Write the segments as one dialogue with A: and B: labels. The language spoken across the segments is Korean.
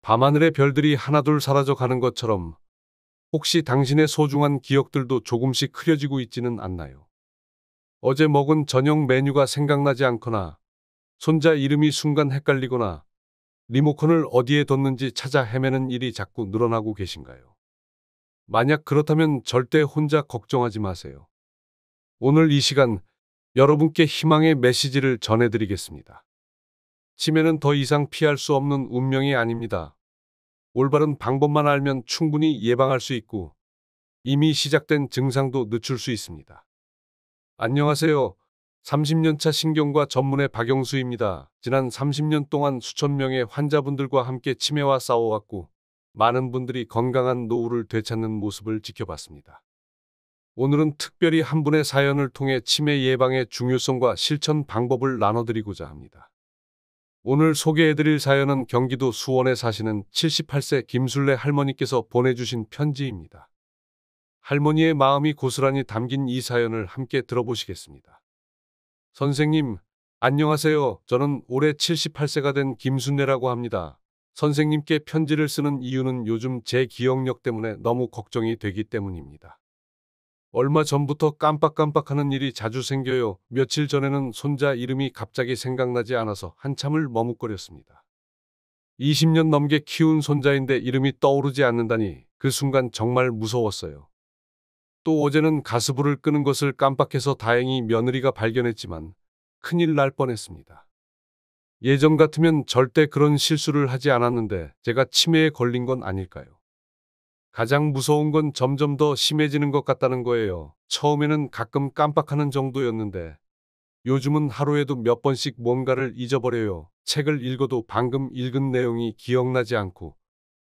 A: 밤하늘의 별들이 하나둘 사라져 가는 것처럼 혹시 당신의 소중한 기억들도 조금씩 흐려지고 있지는 않나요? 어제 먹은 저녁 메뉴가 생각나지 않거나 손자 이름이 순간 헷갈리거나 리모컨을 어디에 뒀는지 찾아 헤매는 일이 자꾸 늘어나고 계신가요? 만약 그렇다면 절대 혼자 걱정하지 마세요. 오늘 이 시간 여러분께 희망의 메시지를 전해드리겠습니다. 치매는 더 이상 피할 수 없는 운명이 아닙니다. 올바른 방법만 알면 충분히 예방할 수 있고 이미 시작된 증상도 늦출 수 있습니다. 안녕하세요. 30년차 신경과 전문의 박영수입니다. 지난 30년 동안 수천 명의 환자분들과 함께 치매와 싸워왔고 많은 분들이 건강한 노후를 되찾는 모습을 지켜봤습니다. 오늘은 특별히 한 분의 사연을 통해 치매 예방의 중요성과 실천 방법을 나눠드리고자 합니다. 오늘 소개해드릴 사연은 경기도 수원에 사시는 78세 김술래 할머니께서 보내주신 편지입니다. 할머니의 마음이 고스란히 담긴 이 사연을 함께 들어보시겠습니다. 선생님, 안녕하세요. 저는 올해 78세가 된 김순례라고 합니다. 선생님께 편지를 쓰는 이유는 요즘 제 기억력 때문에 너무 걱정이 되기 때문입니다. 얼마 전부터 깜빡깜빡하는 일이 자주 생겨요. 며칠 전에는 손자 이름이 갑자기 생각나지 않아서 한참을 머뭇거렸습니다. 20년 넘게 키운 손자인데 이름이 떠오르지 않는다니 그 순간 정말 무서웠어요. 또 어제는 가스불을 끄는 것을 깜빡해서 다행히 며느리가 발견했지만 큰일 날 뻔했습니다. 예전 같으면 절대 그런 실수를 하지 않았는데 제가 치매에 걸린 건 아닐까요? 가장 무서운 건 점점 더 심해지는 것 같다는 거예요. 처음에는 가끔 깜빡하는 정도였는데 요즘은 하루에도 몇 번씩 뭔가를 잊어버려요. 책을 읽어도 방금 읽은 내용이 기억나지 않고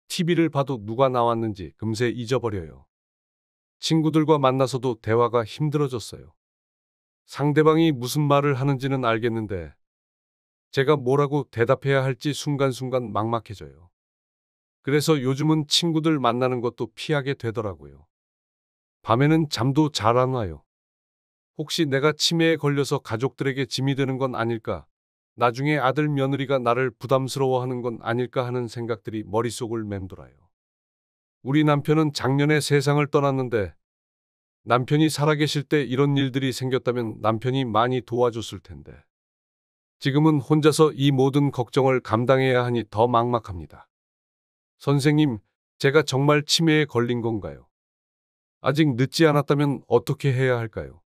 A: TV를 봐도 누가 나왔는지 금세 잊어버려요. 친구들과 만나서도 대화가 힘들어졌어요. 상대방이 무슨 말을 하는지는 알겠는데 제가 뭐라고 대답해야 할지 순간순간 막막해져요. 그래서 요즘은 친구들 만나는 것도 피하게 되더라고요. 밤에는 잠도 잘 안 와요. 혹시 내가 치매에 걸려서 가족들에게 짐이 되는 건 아닐까? 나중에 아들 며느리가 나를 부담스러워하는 건 아닐까 하는 생각들이 머릿속을 맴돌아요. 우리 남편은 작년에 세상을 떠났는데 남편이 살아계실 때 이런 일들이 생겼다면 남편이 많이 도와줬을 텐데 지금은 혼자서 이 모든 걱정을 감당해야 하니 더 막막합니다. 선생님, 제가 정말 치매에 걸린 건가요? 아직 늦지 않았다면 어떻게 해야 할까요?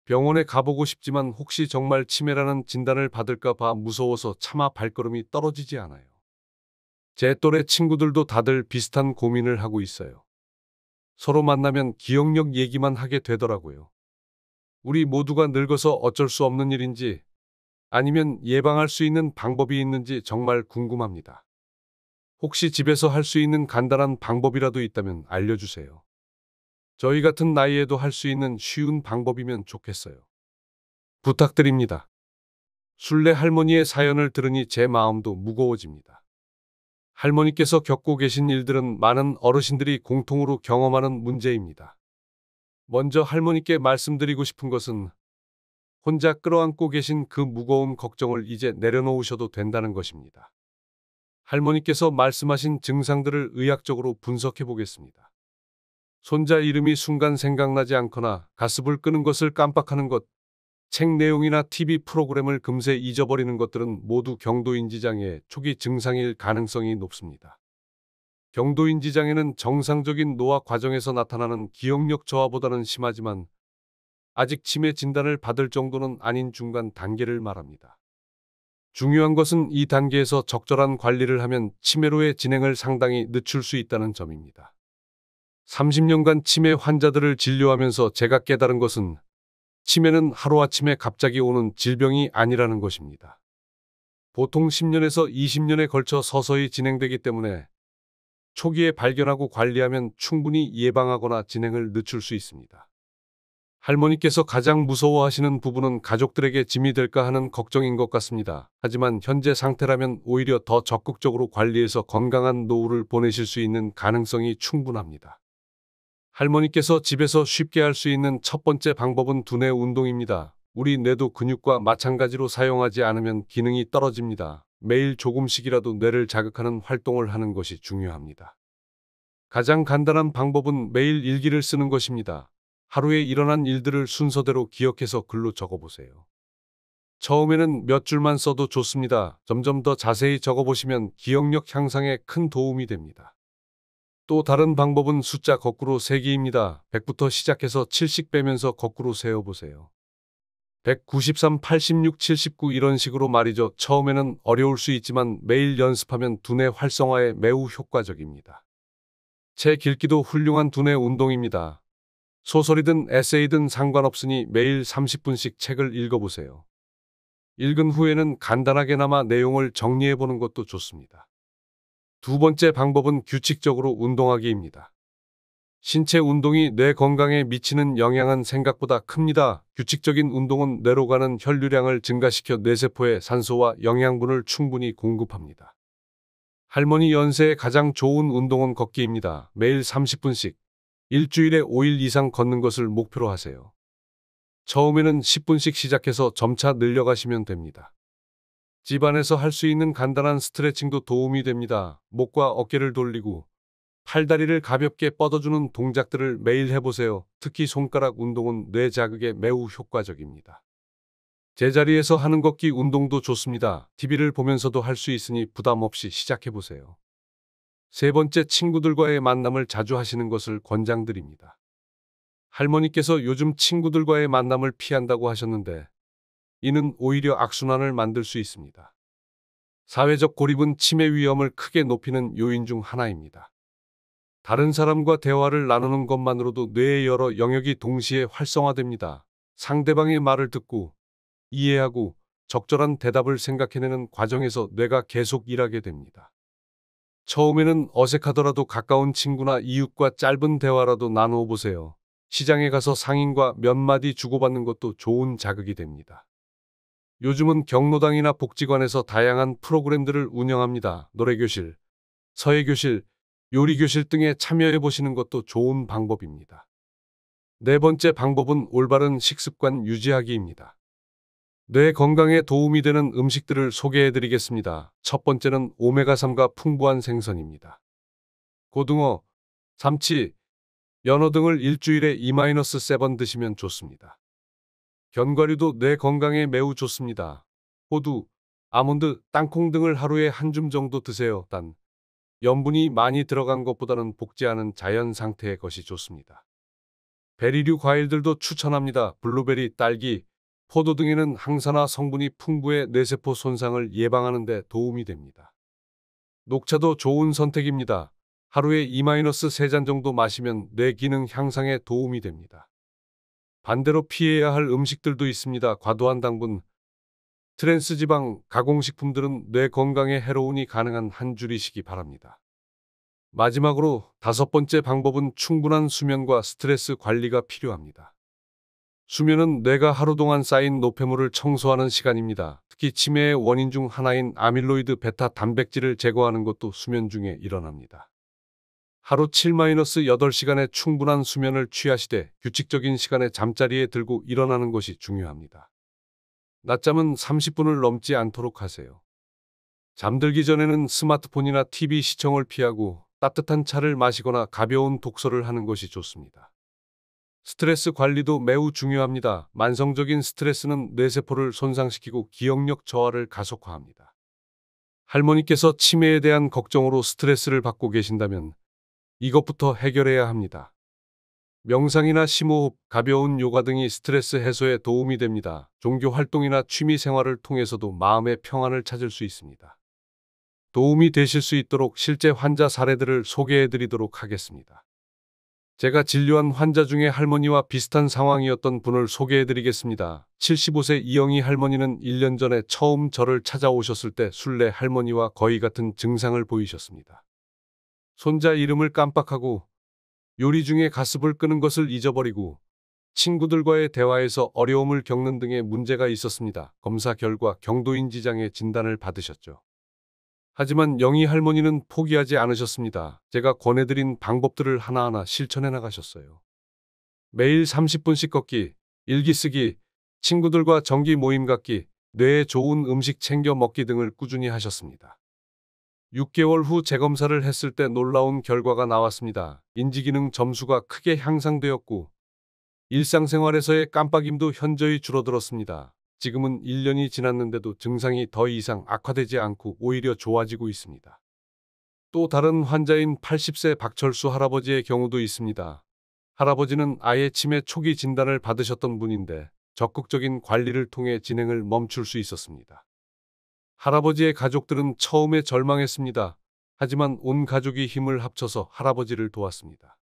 A: 병원에 가보고 싶지만 혹시 정말 치매라는 진단을 받을까 봐 무서워서 차마 발걸음이 떨어지지 않아요. 제 또래 친구들도 다들 비슷한 고민을 하고 있어요. 서로 만나면 기억력 얘기만 하게 되더라고요. 우리 모두가 늙어서 어쩔 수 없는 일인지 아니면 예방할 수 있는 방법이 있는지 정말 궁금합니다. 혹시 집에서 할 수 있는 간단한 방법이라도 있다면 알려주세요. 저희 같은 나이에도 할 수 있는 쉬운 방법이면 좋겠어요. 부탁드립니다. 순례 할머니의 사연을 들으니 제 마음도 무거워집니다. 할머니께서 겪고 계신 일들은 많은 어르신들이 공통으로 경험하는 문제입니다. 먼저 할머니께 말씀드리고 싶은 것은 혼자 끌어안고 계신 그 무거운 걱정을 이제 내려놓으셔도 된다는 것입니다. 할머니께서 말씀하신 증상들을 의학적으로 분석해 보겠습니다. 손자 이름이 순간 생각나지 않거나 가스불 끄는 것을 깜빡하는 것, 책 내용이나 TV 프로그램을 금세 잊어버리는 것들은 모두 경도인지장애의 초기 증상일 가능성이 높습니다. 경도인지장애는 정상적인 노화 과정에서 나타나는 기억력 저하보다는 심하지만 아직 치매 진단을 받을 정도는 아닌 중간 단계를 말합니다. 중요한 것은 이 단계에서 적절한 관리를 하면 치매로의 진행을 상당히 늦출 수 있다는 점입니다. 30년간 치매 환자들을 진료하면서 제가 깨달은 것은 치매는 하루아침에 갑자기 오는 질병이 아니라는 것입니다. 보통 10년에서 20년에 걸쳐 서서히 진행되기 때문에 초기에 발견하고 관리하면 충분히 예방하거나 진행을 늦출 수 있습니다. 할머니께서 가장 무서워하시는 부분은 가족들에게 짐이 될까 하는 걱정인 것 같습니다. 하지만 현재 상태라면 오히려 더 적극적으로 관리해서 건강한 노후를 보내실 수 있는 가능성이 충분합니다. 할머니께서 집에서 쉽게 할 수 있는 첫 번째 방법은 두뇌 운동입니다. 우리 뇌도 근육과 마찬가지로 사용하지 않으면 기능이 떨어집니다. 매일 조금씩이라도 뇌를 자극하는 활동을 하는 것이 중요합니다. 가장 간단한 방법은 매일 일기를 쓰는 것입니다. 하루에 일어난 일들을 순서대로 기억해서 글로 적어보세요. 처음에는 몇 줄만 써도 좋습니다. 점점 더 자세히 적어보시면 기억력 향상에 큰 도움이 됩니다. 또 다른 방법은 숫자 거꾸로 세기입니다. 100부터 시작해서 7씩 빼면서 거꾸로 세어보세요. 193, 86, 79 이런 식으로 말이죠. 처음에는 어려울 수 있지만 매일 연습하면 두뇌 활성화에 매우 효과적입니다. 책 읽기도 훌륭한 두뇌 운동입니다. 소설이든 에세이든 상관없으니 매일 30분씩 책을 읽어보세요. 읽은 후에는 간단하게나마 내용을 정리해보는 것도 좋습니다. 두 번째 방법은 규칙적으로 운동하기입니다. 신체 운동이 뇌 건강에 미치는 영향은 생각보다 큽니다. 규칙적인 운동은 뇌로 가는 혈류량을 증가시켜 뇌세포에 산소와 영양분을 충분히 공급합니다. 할머니 연세에 가장 좋은 운동은 걷기입니다. 매일 30분씩, 일주일에 5일 이상 걷는 것을 목표로 하세요. 처음에는 10분씩 시작해서 점차 늘려가시면 됩니다. 집안에서 할 수 있는 간단한 스트레칭도 도움이 됩니다. 목과 어깨를 돌리고 팔다리를 가볍게 뻗어주는 동작들을 매일 해보세요. 특히 손가락 운동은 뇌 자극에 매우 효과적입니다. 제자리에서 하는 걷기 운동도 좋습니다. TV를 보면서도 할 수 있으니 부담 없이 시작해보세요. 세 번째, 친구들과의 만남을 자주 하시는 것을 권장드립니다. 할머니께서 요즘 친구들과의 만남을 피한다고 하셨는데 이는 오히려 악순환을 만들 수 있습니다. 사회적 고립은 치매 위험을 크게 높이는 요인 중 하나입니다. 다른 사람과 대화를 나누는 것만으로도 뇌의 여러 영역이 동시에 활성화됩니다. 상대방의 말을 듣고 이해하고 적절한 대답을 생각해내는 과정에서 뇌가 계속 일하게 됩니다. 처음에는 어색하더라도 가까운 친구나 이웃과 짧은 대화라도 나누어 보세요. 시장에 가서 상인과 몇 마디 주고받는 것도 좋은 자극이 됩니다. 요즘은 경로당이나 복지관에서 다양한 프로그램들을 운영합니다. 노래교실, 서예교실, 요리교실 등에 참여해 보시는 것도 좋은 방법입니다. 네 번째 방법은 올바른 식습관 유지하기입니다. 뇌 건강에 도움이 되는 음식들을 소개해 드리겠습니다. 첫 번째는 오메가3가 풍부한 생선입니다. 고등어, 삼치, 연어 등을 일주일에 2-7 드시면 좋습니다. 견과류도 뇌 건강에 매우 좋습니다. 호두, 아몬드, 땅콩 등을 하루에 한 줌 정도 드세요. 단, 염분이 많이 들어간 것보다는 볶지 않은 자연 상태의 것이 좋습니다. 베리류 과일들도 추천합니다. 블루베리, 딸기, 포도 등에는 항산화 성분이 풍부해 뇌세포 손상을 예방하는 데 도움이 됩니다. 녹차도 좋은 선택입니다. 하루에 2-3잔 정도 마시면 뇌 기능 향상에 도움이 됩니다. 반대로 피해야 할 음식들도 있습니다. 과도한 당분, 트랜스지방, 가공식품들은 뇌 건강에 해로운이 가능한 한 줄이시기 바랍니다. 마지막으로 다섯 번째 방법은 충분한 수면과 스트레스 관리가 필요합니다. 수면은 뇌가 하루 동안 쌓인 노폐물을 청소하는 시간입니다. 특히 치매의 원인 중 하나인 아밀로이드 베타 단백질을 제거하는 것도 수면 중에 일어납니다. 하루 7-8시간의 충분한 수면을 취하시되 규칙적인 시간에 잠자리에 들고 일어나는 것이 중요합니다. 낮잠은 30분을 넘지 않도록 하세요. 잠들기 전에는 스마트폰이나 TV 시청을 피하고 따뜻한 차를 마시거나 가벼운 독서를 하는 것이 좋습니다. 스트레스 관리도 매우 중요합니다. 만성적인 스트레스는 뇌세포를 손상시키고 기억력 저하를 가속화합니다. 할머니께서 치매에 대한 걱정으로 스트레스를 받고 계신다면 이것부터 해결해야 합니다. 명상이나 심호흡, 가벼운 요가 등이 스트레스 해소에 도움이 됩니다. 종교 활동이나 취미 생활을 통해서도 마음의 평안을 찾을 수 있습니다. 도움이 되실 수 있도록 실제 환자 사례들을 소개해 드리도록 하겠습니다. 제가 진료한 환자 중에 할머니와 비슷한 상황이었던 분을 소개해 드리겠습니다. 75세 이영희 할머니는 1년 전에 처음 저를 찾아오셨을 때 순례 할머니와 거의 같은 증상을 보이셨습니다. 손자 이름을 깜빡하고 요리 중에 가스불 끄는 것을 잊어버리고 친구들과의 대화에서 어려움을 겪는 등의 문제가 있었습니다. 검사 결과 경도인지장애 진단을 받으셨죠. 하지만 영희 할머니는 포기하지 않으셨습니다. 제가 권해드린 방법들을 하나하나 실천해 나가셨어요. 매일 30분씩 걷기, 일기 쓰기, 친구들과 정기 모임 갖기, 뇌에 좋은 음식 챙겨 먹기 등을 꾸준히 하셨습니다. 6개월 후 재검사를 했을 때 놀라운 결과가 나왔습니다. 인지기능 점수가 크게 향상되었고 일상생활에서의 깜빡임도 현저히 줄어들었습니다. 지금은 1년이 지났는데도 증상이 더 이상 악화되지 않고 오히려 좋아지고 있습니다. 또 다른 환자인 80세 박철수 할아버지의 경우도 있습니다. 할아버지는 아예 치매 초기 진단을 받으셨던 분인데 적극적인 관리를 통해 진행을 멈출 수 있었습니다. 할아버지의 가족들은 처음에 절망했습니다. 하지만 온 가족이 힘을 합쳐서 할아버지를 도왔습니다.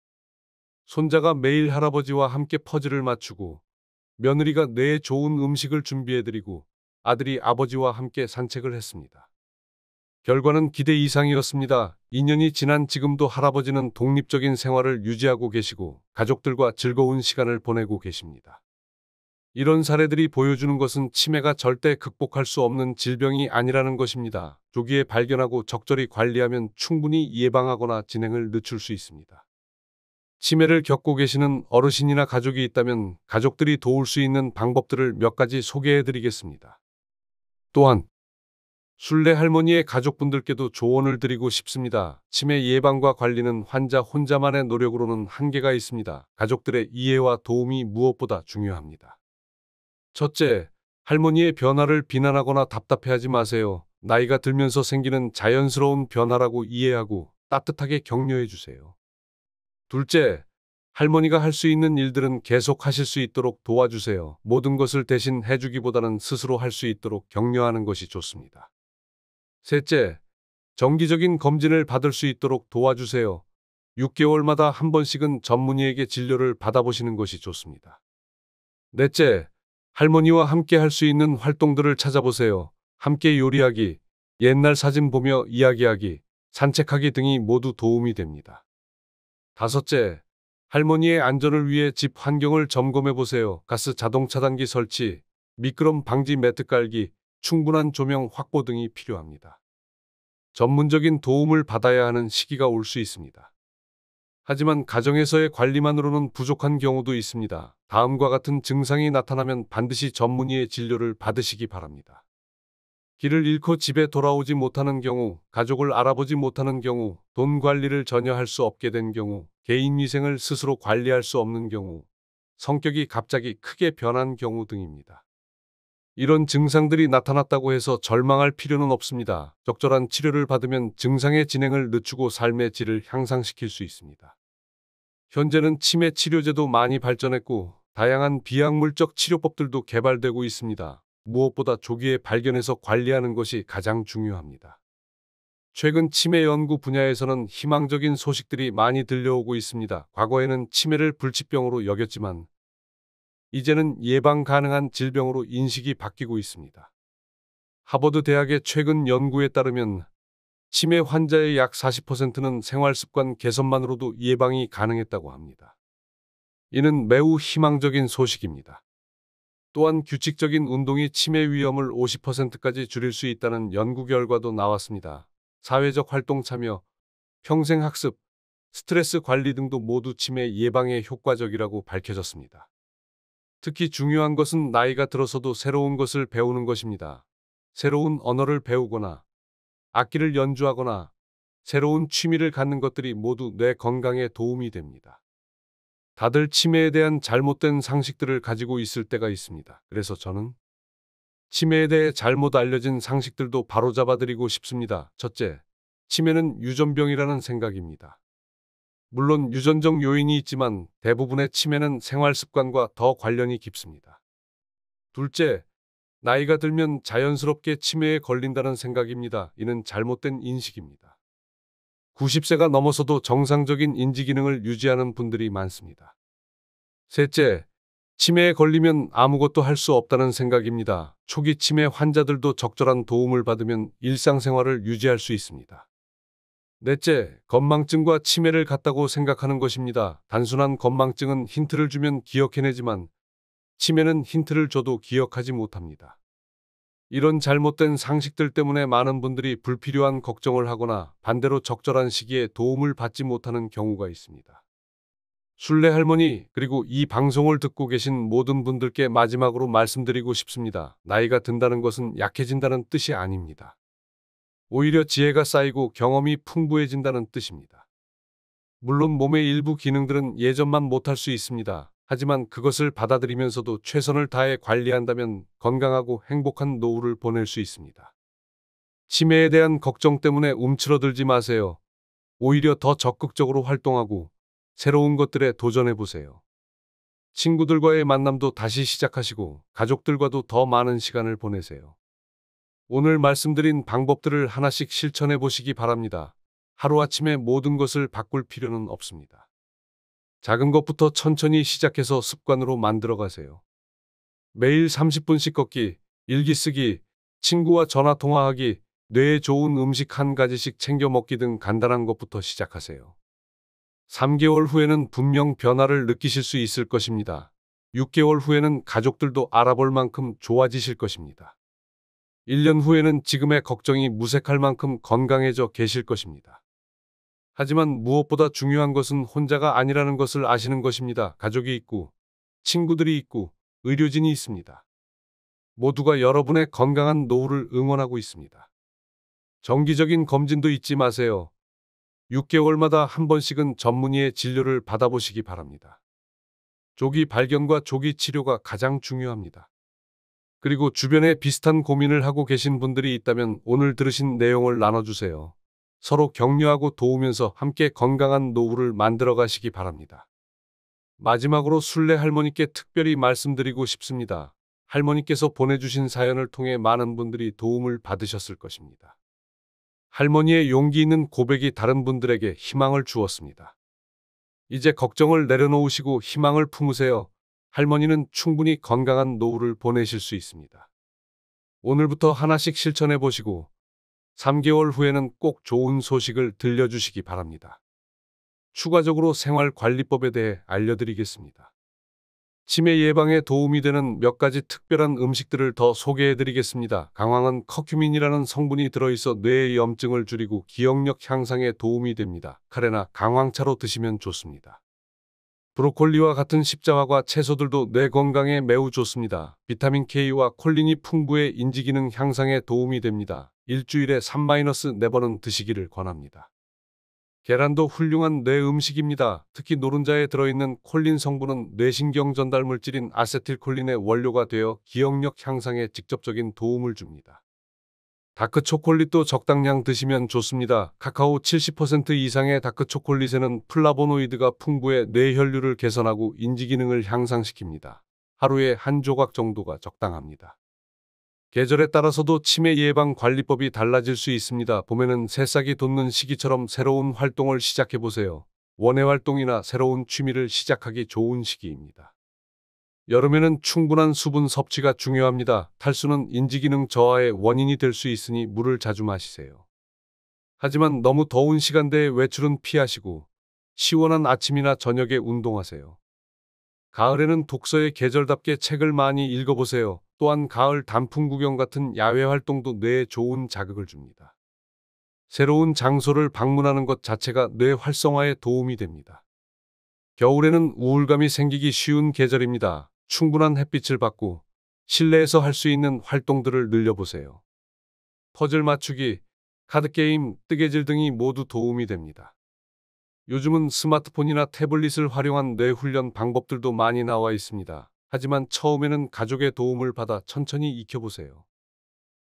A: 손자가 매일 할아버지와 함께 퍼즐을 맞추고 며느리가 뇌에 좋은 음식을 준비해드리고 아들이 아버지와 함께 산책을 했습니다. 결과는 기대 이상이었습니다. 2년이 지난 지금도 할아버지는 독립적인 생활을 유지하고 계시고 가족들과 즐거운 시간을 보내고 계십니다. 이런 사례들이 보여주는 것은 치매가 절대 극복할 수 없는 질병이 아니라는 것입니다. 조기에 발견하고 적절히 관리하면 충분히 예방하거나 진행을 늦출 수 있습니다. 치매를 겪고 계시는 어르신이나 가족이 있다면 가족들이 도울 수 있는 방법들을 몇 가지 소개해 드리겠습니다. 또한 순례 할머니의 가족분들께도 조언을 드리고 싶습니다. 치매 예방과 관리는 환자 혼자만의 노력으로는 한계가 있습니다. 가족들의 이해와 도움이 무엇보다 중요합니다. 첫째, 할머니의 변화를 비난하거나 답답해하지 마세요. 나이가 들면서 생기는 자연스러운 변화라고 이해하고 따뜻하게 격려해 주세요. 둘째, 할머니가 할 수 있는 일들은 계속 하실 수 있도록 도와주세요. 모든 것을 대신 해주기보다는 스스로 할 수 있도록 격려하는 것이 좋습니다. 셋째, 정기적인 검진을 받을 수 있도록 도와주세요. 6개월마다 한 번씩은 전문의에게 진료를 받아보시는 것이 좋습니다. 넷째, 할머니와 함께 할 수 있는 활동들을 찾아보세요. 함께 요리하기, 옛날 사진 보며 이야기하기, 산책하기 등이 모두 도움이 됩니다. 다섯째, 할머니의 안전을 위해 집 환경을 점검해 보세요. 가스 자동 차단기 설치, 미끄럼 방지 매트 깔기, 충분한 조명 확보 등이 필요합니다. 전문적인 도움을 받아야 하는 시기가 올 수 있습니다. 하지만 가정에서의 관리만으로는 부족한 경우도 있습니다. 다음과 같은 증상이 나타나면 반드시 전문의의 진료를 받으시기 바랍니다. 길을 잃고 집에 돌아오지 못하는 경우, 가족을 알아보지 못하는 경우, 돈 관리를 전혀 할 수 없게 된 경우, 개인 위생을 스스로 관리할 수 없는 경우, 성격이 갑자기 크게 변한 경우 등입니다. 이런 증상들이 나타났다고 해서 절망할 필요는 없습니다. 적절한 치료를 받으면 증상의 진행을 늦추고 삶의 질을 향상시킬 수 있습니다. 현재는 치매 치료제도 많이 발전했고 다양한 비약물적 치료법들도 개발되고 있습니다. 무엇보다 조기에 발견해서 관리하는 것이 가장 중요합니다. 최근 치매 연구 분야에서는 희망적인 소식들이 많이 들려오고 있습니다. 과거에는 치매를 불치병으로 여겼지만 이제는 예방 가능한 질병으로 인식이 바뀌고 있습니다. 하버드 대학의 최근 연구에 따르면 치매 환자의 약 40%는 생활습관 개선만으로도 예방이 가능했다고 합니다. 이는 매우 희망적인 소식입니다. 또한 규칙적인 운동이 치매 위험을 50%까지 줄일 수 있다는 연구 결과도 나왔습니다. 사회적 활동 참여, 평생학습, 스트레스 관리 등도 모두 치매 예방에 효과적이라고 밝혀졌습니다. 특히 중요한 것은 나이가 들어서도 새로운 것을 배우는 것입니다. 새로운 언어를 배우거나 악기를 연주하거나 새로운 취미를 갖는 것들이 모두 뇌 건강에 도움이 됩니다. 다들 치매에 대한 잘못된 상식들을 가지고 있을 때가 있습니다. 그래서 저는 치매에 대해 잘못 알려진 상식들도 바로잡아드리고 싶습니다. 첫째, 치매는 유전병이라는 생각입니다. 물론 유전적 요인이 있지만 대부분의 치매는 생활습관과 더 관련이 깊습니다. 둘째, 나이가 들면 자연스럽게 치매에 걸린다는 생각입니다. 이는 잘못된 인식입니다. 90세가 넘어서도 정상적인 인지기능을 유지하는 분들이 많습니다. 셋째, 치매에 걸리면 아무것도 할 수 없다는 생각입니다. 초기 치매 환자들도 적절한 도움을 받으면 일상생활을 유지할 수 있습니다. 넷째, 건망증과 치매를 같다고 생각하는 것입니다. 단순한 건망증은 힌트를 주면 기억해내지만 치매는 힌트를 줘도 기억하지 못합니다. 이런 잘못된 상식들 때문에 많은 분들이 불필요한 걱정을 하거나 반대로 적절한 시기에 도움을 받지 못하는 경우가 있습니다. 순례 할머니, 그리고 이 방송을 듣고 계신 모든 분들께 마지막으로 말씀드리고 싶습니다. 나이가 든다는 것은 약해진다는 뜻이 아닙니다. 오히려 지혜가 쌓이고 경험이 풍부해진다는 뜻입니다. 물론 몸의 일부 기능들은 예전만 못할 수 있습니다. 하지만 그것을 받아들이면서도 최선을 다해 관리한다면 건강하고 행복한 노후를 보낼 수 있습니다. 치매에 대한 걱정 때문에 움츠러들지 마세요. 오히려 더 적극적으로 활동하고 새로운 것들에 도전해 보세요. 친구들과의 만남도 다시 시작하시고 가족들과도 더 많은 시간을 보내세요. 오늘 말씀드린 방법들을 하나씩 실천해 보시기 바랍니다. 하루아침에 모든 것을 바꿀 필요는 없습니다. 작은 것부터 천천히 시작해서 습관으로 만들어 가세요. 매일 30분씩 걷기, 일기 쓰기, 친구와 전화 통화하기, 뇌에 좋은 음식 한 가지씩 챙겨 먹기 등 간단한 것부터 시작하세요. 3개월 후에는 분명 변화를 느끼실 수 있을 것입니다. 6개월 후에는 가족들도 알아볼 만큼 좋아지실 것입니다. 1년 후에는 지금의 걱정이 무색할 만큼 건강해져 계실 것입니다. 하지만 무엇보다 중요한 것은 혼자가 아니라는 것을 아시는 것입니다. 가족이 있고, 친구들이 있고, 의료진이 있습니다. 모두가 여러분의 건강한 노후를 응원하고 있습니다. 정기적인 검진도 잊지 마세요. 6개월마다 한 번씩은 전문의의 진료를 받아보시기 바랍니다. 조기 발견과 조기 치료가 가장 중요합니다. 그리고 주변에 비슷한 고민을 하고 계신 분들이 있다면 오늘 들으신 내용을 나눠주세요. 서로 격려하고 도우면서 함께 건강한 노후를 만들어 가시기 바랍니다. 마지막으로 순례 할머니께 특별히 말씀드리고 싶습니다. 할머니께서 보내주신 사연을 통해 많은 분들이 도움을 받으셨을 것입니다. 할머니의 용기 있는 고백이 다른 분들에게 희망을 주었습니다. 이제 걱정을 내려놓으시고 희망을 품으세요. 할머니는 충분히 건강한 노후를 보내실 수 있습니다. 오늘부터 하나씩 실천해 보시고 3개월 후에는 꼭 좋은 소식을 들려주시기 바랍니다. 추가적으로 생활관리법에 대해 알려드리겠습니다. 치매 예방에 도움이 되는 몇 가지 특별한 음식들을 더 소개해 드리겠습니다. 강황은 커큐민이라는 성분이 들어있어 뇌의 염증을 줄이고 기억력 향상에 도움이 됩니다. 카레나 강황차로 드시면 좋습니다. 브로콜리와 같은 십자화과 채소들도 뇌 건강에 매우 좋습니다. 비타민 K와 콜린이 풍부해 인지기능 향상에 도움이 됩니다. 일주일에 3-4번은 드시기를 권합니다. 계란도 훌륭한 뇌 음식입니다. 특히 노른자에 들어있는 콜린 성분은 뇌신경 전달 물질인 아세틸콜린의 원료가 되어 기억력 향상에 직접적인 도움을 줍니다. 다크 초콜릿도 적당량 드시면 좋습니다. 카카오 70% 이상의 다크 초콜릿에는 플라보노이드가 풍부해 뇌혈류를 개선하고 인지기능을 향상시킵니다. 하루에 한 조각 정도가 적당합니다. 계절에 따라서도 치매 예방 관리법이 달라질 수 있습니다. 봄에는 새싹이 돋는 시기처럼 새로운 활동을 시작해보세요. 원예 활동이나 새로운 취미를 시작하기 좋은 시기입니다. 여름에는 충분한 수분 섭취가 중요합니다. 탈수는 인지기능 저하의 원인이 될 수 있으니 물을 자주 마시세요. 하지만 너무 더운 시간대에 외출은 피하시고 시원한 아침이나 저녁에 운동하세요. 가을에는 독서의 계절답게 책을 많이 읽어보세요. 또한 가을 단풍 구경 같은 야외 활동도 뇌에 좋은 자극을 줍니다. 새로운 장소를 방문하는 것 자체가 뇌 활성화에 도움이 됩니다. 겨울에는 우울감이 생기기 쉬운 계절입니다. 충분한 햇빛을 받고 실내에서 할 수 있는 활동들을 늘려보세요. 퍼즐 맞추기, 카드게임, 뜨개질 등이 모두 도움이 됩니다. 요즘은 스마트폰이나 태블릿을 활용한 뇌 훈련 방법들도 많이 나와 있습니다. 하지만 처음에는 가족의 도움을 받아 천천히 익혀보세요.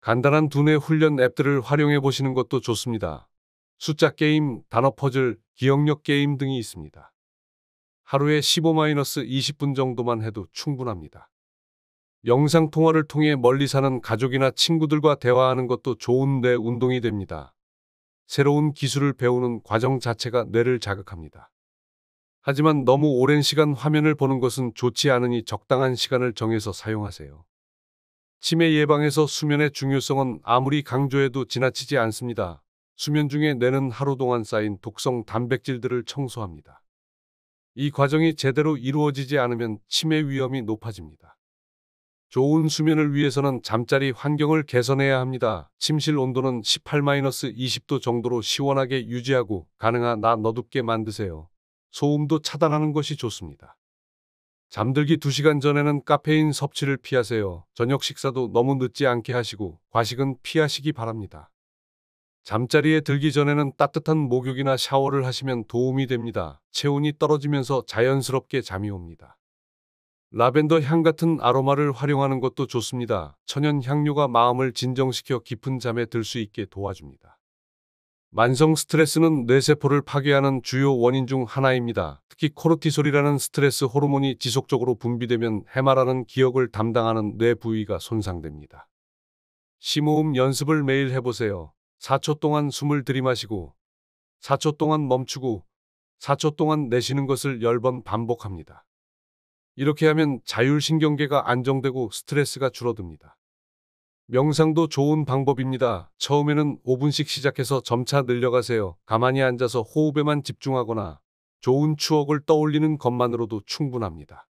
A: 간단한 두뇌 훈련 앱들을 활용해 보시는 것도 좋습니다. 숫자 게임, 단어 퍼즐, 기억력 게임 등이 있습니다. 하루에 15-20분 정도만 해도 충분합니다. 영상통화를 통해 멀리 사는 가족이나 친구들과 대화하는 것도 좋은 뇌 운동이 됩니다. 새로운 기술을 배우는 과정 자체가 뇌를 자극합니다. 하지만 너무 오랜 시간 화면을 보는 것은 좋지 않으니 적당한 시간을 정해서 사용하세요. 치매 예방에서 수면의 중요성은 아무리 강조해도 지나치지 않습니다. 수면 중에 뇌는 하루 동안 쌓인 독성 단백질들을 청소합니다. 이 과정이 제대로 이루어지지 않으면 치매 위험이 높아집니다. 좋은 수면을 위해서는 잠자리 환경을 개선해야 합니다. 침실 온도는 18-20도 정도로 시원하게 유지하고 가능한 낮 어둡게 만드세요. 소음도 차단하는 것이 좋습니다. 잠들기 2시간 전에는 카페인 섭취를 피하세요. 저녁 식사도 너무 늦지 않게 하시고 과식은 피하시기 바랍니다. 잠자리에 들기 전에는 따뜻한 목욕이나 샤워를 하시면 도움이 됩니다. 체온이 떨어지면서 자연스럽게 잠이 옵니다. 라벤더 향 같은 아로마를 활용하는 것도 좋습니다. 천연 향료가 마음을 진정시켜 깊은 잠에 들 수 있게 도와줍니다. 만성 스트레스는 뇌세포를 파괴하는 주요 원인 중 하나입니다. 특히 코르티솔이라는 스트레스 호르몬이 지속적으로 분비되면 해마라는 기억을 담당하는 뇌 부위가 손상됩니다. 심호흡 연습을 매일 해보세요. 4초 동안 숨을 들이마시고 4초 동안 멈추고 4초 동안 내쉬는 것을 10번 반복합니다. 이렇게 하면 자율신경계가 안정되고 스트레스가 줄어듭니다. 명상도 좋은 방법입니다. 처음에는 5분씩 시작해서 점차 늘려가세요. 가만히 앉아서 호흡에만 집중하거나 좋은 추억을 떠올리는 것만으로도 충분합니다.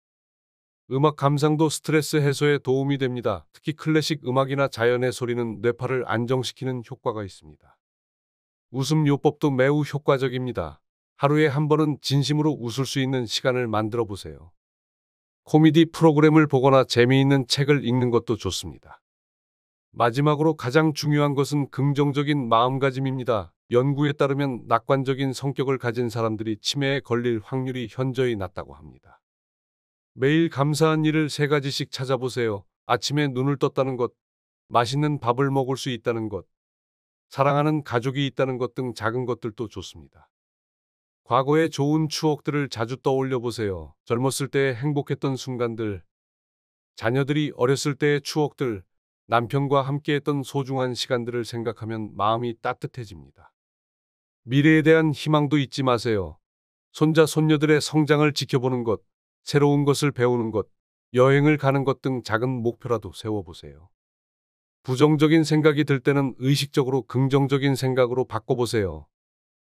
A: 음악 감상도 스트레스 해소에 도움이 됩니다. 특히 클래식 음악이나 자연의 소리는 뇌파를 안정시키는 효과가 있습니다. 웃음 요법도 매우 효과적입니다. 하루에 한 번은 진심으로 웃을 수 있는 시간을 만들어 보세요. 코미디 프로그램을 보거나 재미있는 책을 읽는 것도 좋습니다. 마지막으로 가장 중요한 것은 긍정적인 마음가짐입니다. 연구에 따르면 낙관적인 성격을 가진 사람들이 치매에 걸릴 확률이 현저히 낮다고 합니다. 매일 감사한 일을 3가지씩 찾아보세요. 아침에 눈을 떴다는 것, 맛있는 밥을 먹을 수 있다는 것, 사랑하는 가족이 있다는 것 등 작은 것들도 좋습니다. 과거의 좋은 추억들을 자주 떠올려 보세요. 젊었을 때 행복했던 순간들, 자녀들이 어렸을 때의 추억들, 남편과 함께했던 소중한 시간들을 생각하면 마음이 따뜻해집니다. 미래에 대한 희망도 잊지 마세요. 손자, 손녀들의 성장을 지켜보는 것, 새로운 것을 배우는 것, 여행을 가는 것 등 작은 목표라도 세워보세요. 부정적인 생각이 들 때는 의식적으로 긍정적인 생각으로 바꿔보세요.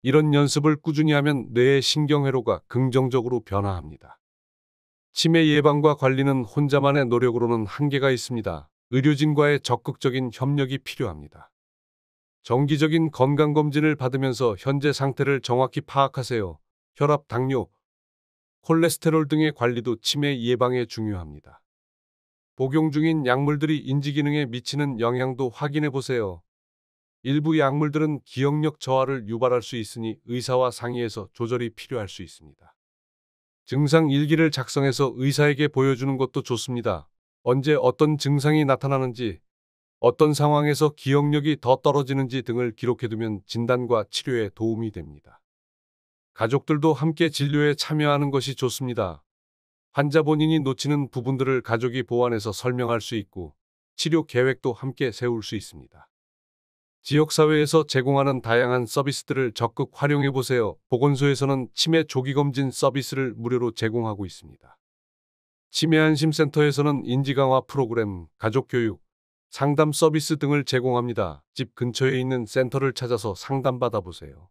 A: 이런 연습을 꾸준히 하면 뇌의 신경회로가 긍정적으로 변화합니다. 치매 예방과 관리는 혼자만의 노력으로는 한계가 있습니다. 의료진과의 적극적인 협력이 필요합니다. 정기적인 건강검진을 받으면서 현재 상태를 정확히 파악하세요. 혈압, 당뇨, 콜레스테롤 등의 관리도 치매 예방에 중요합니다. 복용 중인 약물들이 인지기능에 미치는 영향도 확인해 보세요. 일부 약물들은 기억력 저하를 유발할 수 있으니 의사와 상의해서 조절이 필요할 수 있습니다. 증상 일기를 작성해서 의사에게 보여주는 것도 좋습니다. 언제 어떤 증상이 나타나는지, 어떤 상황에서 기억력이 더 떨어지는지 등을 기록해두면 진단과 치료에 도움이 됩니다. 가족들도 함께 진료에 참여하는 것이 좋습니다. 환자 본인이 놓치는 부분들을 가족이 보완해서 설명할 수 있고 치료 계획도 함께 세울 수 있습니다. 지역사회에서 제공하는 다양한 서비스들을 적극 활용해 보세요. 보건소에서는 치매 조기검진 서비스를 무료로 제공하고 있습니다. 치매안심센터에서는 인지강화 프로그램, 가족교육, 상담 서비스 등을 제공합니다. 집 근처에 있는 센터를 찾아서 상담받아 보세요.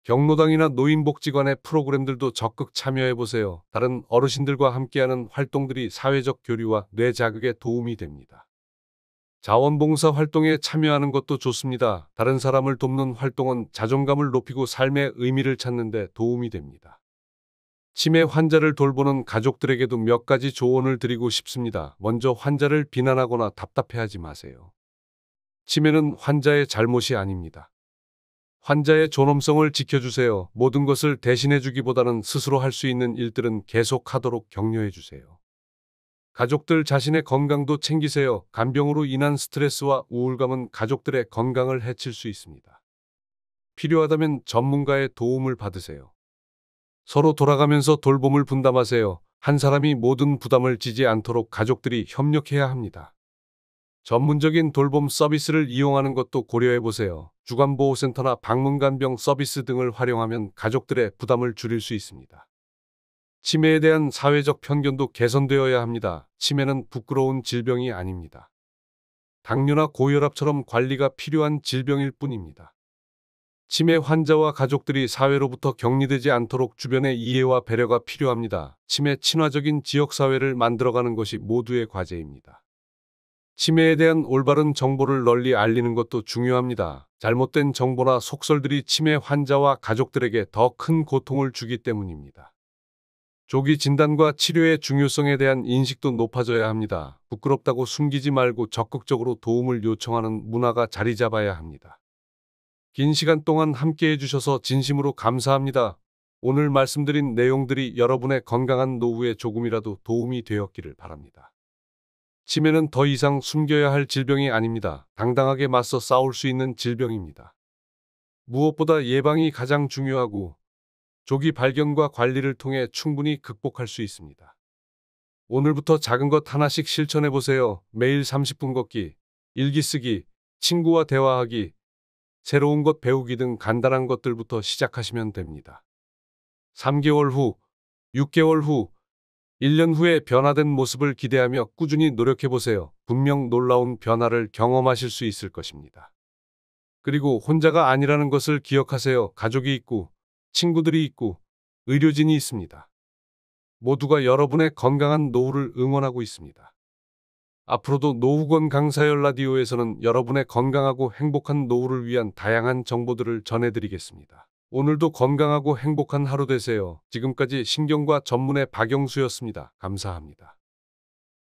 A: 경로당이나 노인복지관의 프로그램들도 적극 참여해 보세요. 다른 어르신들과 함께하는 활동들이 사회적 교류와 뇌 자극에 도움이 됩니다. 자원봉사 활동에 참여하는 것도 좋습니다. 다른 사람을 돕는 활동은 자존감을 높이고 삶의 의미를 찾는 데 도움이 됩니다. 치매 환자를 돌보는 가족들에게도 몇 가지 조언을 드리고 싶습니다. 먼저 환자를 비난하거나 답답해하지 마세요. 치매는 환자의 잘못이 아닙니다. 환자의 존엄성을 지켜주세요. 모든 것을 대신해주기보다는 스스로 할 수 있는 일들은 계속하도록 격려해주세요. 가족들 자신의 건강도 챙기세요. 간병으로 인한 스트레스와 우울감은 가족들의 건강을 해칠 수 있습니다. 필요하다면 전문가의 도움을 받으세요. 서로 돌아가면서 돌봄을 분담하세요. 한 사람이 모든 부담을 지지 않도록 가족들이 협력해야 합니다. 전문적인 돌봄 서비스를 이용하는 것도 고려해 보세요. 주간보호센터나 방문간병 서비스 등을 활용하면 가족들의 부담을 줄일 수 있습니다. 치매에 대한 사회적 편견도 개선되어야 합니다. 치매는 부끄러운 질병이 아닙니다. 당뇨나 고혈압처럼 관리가 필요한 질병일 뿐입니다. 치매 환자와 가족들이 사회로부터 격리되지 않도록 주변의 이해와 배려가 필요합니다. 치매 친화적인 지역사회를 만들어가는 것이 모두의 과제입니다. 치매에 대한 올바른 정보를 널리 알리는 것도 중요합니다. 잘못된 정보나 속설들이 치매 환자와 가족들에게 더 큰 고통을 주기 때문입니다. 조기 진단과 치료의 중요성에 대한 인식도 높아져야 합니다. 부끄럽다고 숨기지 말고 적극적으로 도움을 요청하는 문화가 자리 잡아야 합니다. 긴 시간 동안 함께 해주셔서 진심으로 감사합니다. 오늘 말씀드린 내용들이 여러분의 건강한 노후에 조금이라도 도움이 되었기를 바랍니다. 치매는 더 이상 숨겨야 할 질병이 아닙니다. 당당하게 맞서 싸울 수 있는 질병입니다. 무엇보다 예방이 가장 중요하고 조기 발견과 관리를 통해 충분히 극복할 수 있습니다. 오늘부터 작은 것 하나씩 실천해 보세요. 매일 30분 걷기, 일기 쓰기, 친구와 대화하기, 새로운 것 배우기 등 간단한 것들부터 시작하시면 됩니다. 3개월 후, 6개월 후, 1년 후에 변화된 모습을 기대하며 꾸준히 노력해 보세요. 분명 놀라운 변화를 경험하실 수 있을 것입니다. 그리고 혼자가 아니라는 것을 기억하세요. 가족이 있고, 친구들이 있고, 의료진이 있습니다. 모두가 여러분의 건강한 노후를 응원하고 있습니다. 앞으로도 노후건 강사열 라디오에서는 여러분의 건강하고 행복한 노후를 위한 다양한 정보들을 전해드리겠습니다. 오늘도 건강하고 행복한 하루 되세요. 지금까지 신경과 전문의 박영수였습니다. 감사합니다.